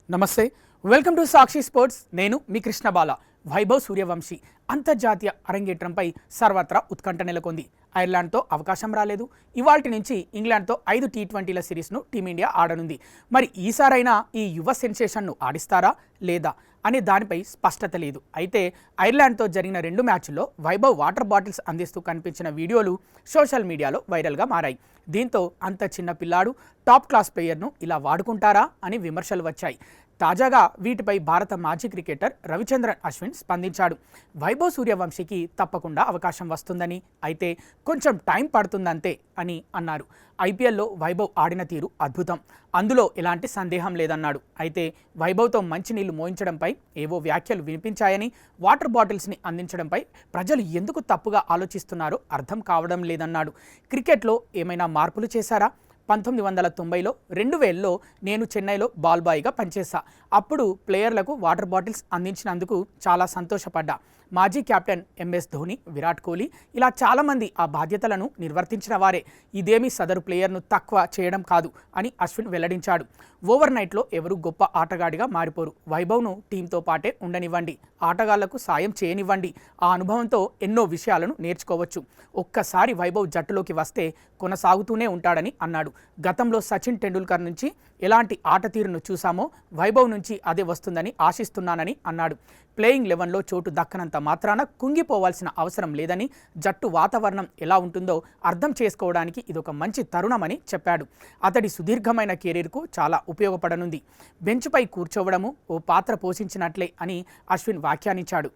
నమస్తే, welcome to Sakshi sports. నేను మీ కృష్ణబాల. వైభవ్ సూర్యవంశీ అంతర్జాతీయ అరంగేట్రంపై సర్వత్రా ఉత్కంఠ నెలకొంది. ఐర్లాండ్తో అవకాశం రాలేదు. ఇవాల్టి నుంచి ఇంగ్లాండ్తో 5 టీ20ల సిరీస్ను టీమిండియా ఆడనుంది. మరి ఈసారైనా ఈ యువ సెన్సేషన్ను ఆడిస్తారా లేదా అనే దానిపై స్పష్టత లేదు. అయితే ఐర్లాండ్తో జరిగిన 2 మ్యాచ్ల్లో వైభవ్ వాటర్ బాటిల్స్ అందిస్తూ కనిపించిన వీడియోలు సోషల్ మీడియాలో వైరల్గా మారాయి. దీంతో అంత చిన్న పిల్లాడు టాప్ క్లాస్ ప్లేయర్ను ఇలా వాడుకుంటారా అని విమర్శలు వచ్చాయి. తాజాగా వీటిపై భారత మాజీ క్రికెటర్ రవిచంద్రన్ అశ్విన్ స్పందించాడు. వైభవ్ సూర్యవంశీకి తప్పకుండా అవకాశం వస్తుందని, అయితే కొంచెం టైం పడుతుందంతే అని అన్నారు. ఐపీఎల్లో వైభవ్ ఆడిన తీరు అద్భుతం, అందులో ఎలాంటి సందేహం లేదన్నాడు. అయితే వైభవ్తో మంచినీళ్లు మోయించడంపై ఏవో వ్యాఖ్యలు వినిపించాయని, వాటర్ బాటిల్స్ని అందించడంపై ప్రజలు ఎందుకు తప్పుగా ఆలోచిస్తున్నారో అర్థం కావడం లేదన్నాడు. క్రికెట్లో ఏమైనా మార్పులు చేశారా? 1990లో 2000లో నేను చెన్నైలో బాల్ బాయ్గా పనిచేశా. అప్పుడు ప్లేయర్లకు వాటర్ బాటిల్స్ అందించినందుకు చాలా సంతోషపడ్డా. మాజీ కెప్టెన్ ఎంఎస్ ధోని, విరాట్ కోహ్లీ ఇలా చాలామంది ఆ బాధ్యతలను నిర్వర్తించిన వారే. ఇదేమీ సదరు ప్లేయర్ను తక్కువ చేయడం కాదు అని అశ్విన్ వెల్లడించాడు. ఓవర్ నైట్లో ఎవరు గొప్ప ఆటగాడిగా మారిపోరు. వైభవ్ను టీంతో పాటే ఉండనివ్వండి, ఆటగాళ్లకు సాయం చేయనివ్వండి. ఆ అనుభవంతో ఎన్నో విషయాలను నేర్చుకోవచ్చు. ఒక్కసారి వైభవ్ జట్టులోకి వస్తే కొనసాగుతూనే ఉంటాడని అన్నాడు. గతంలో సచిన్ టెండూల్కర్ నుంచి ఎలాంటి ఆట తీరును చూసామో వైభవ్ నుంచి అదే వస్తుందని ఆశిస్తున్నానని అన్నాడు. ప్లేయింగ్ 11లో చోటు దక్కనంత మాత్రాన కుంగిపోవాల్సిన అవసరం లేదని, జట్టు వాతావరణం ఎలా ఉంటుందో అర్థం చేసుకోవడానికి ఇదొక మంచి తరుణమని చెప్పాడు. అతడి సుదీర్ఘమైన కెరీర్కు చాలా ఉపయోగపడనుంది. బెంచ్పై కూర్చోవడము ఓ పాత్ర పోషించినట్లే అని అశ్విన్ వ్యాఖ్యానించాడు.